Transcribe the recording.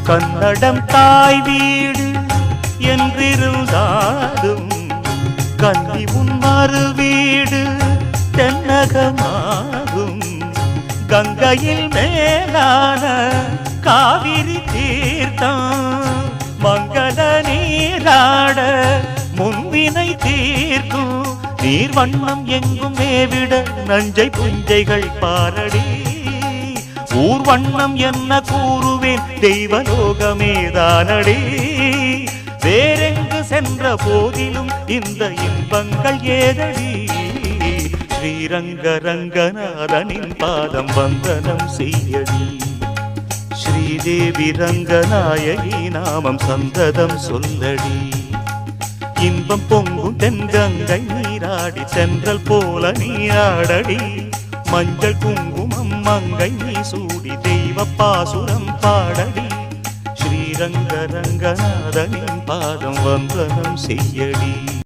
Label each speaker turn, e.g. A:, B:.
A: கன்னடம் தாய் வீடு என்றிருந்தாலும் கன்னி உன் மறு வீடு தென்னகமாகும். கங்கையில் மேலான காவிரி தீர்த்தம் மங்கள நீராட முன்வினை தீர்க்கும். நீர் வண்ணம் எங்கும் மேவிட நஞ்சை புஞ்சைகள் பாரடி. ஊர் வண்ணம் என்ன கூறுவேன் தெய்வலோகமேதானடி. வேறெங்கு சென்ற போதிலும் இந்த இன்பங்கள் ஏதடி. ஸ்ரீரங்க ரங்கநாதனின் பாதம் வந்தனம் செய்யடி. ஸ்ரீதேவி ரங்கநாயகி நாமம் சந்ததம் சொல்லடி. இன்பம் பொங்கும் தென்கங்கை நீராடி சென்றல் போல நீராடடி. மஞ்சள் குங்குமம் மங்கை நீ சூடி தெய்வ பாசுரம் பாடடி. ஸ்ரீரங்க ரங்கநாதனின் பாதம் வந்தனம் செய்யடி.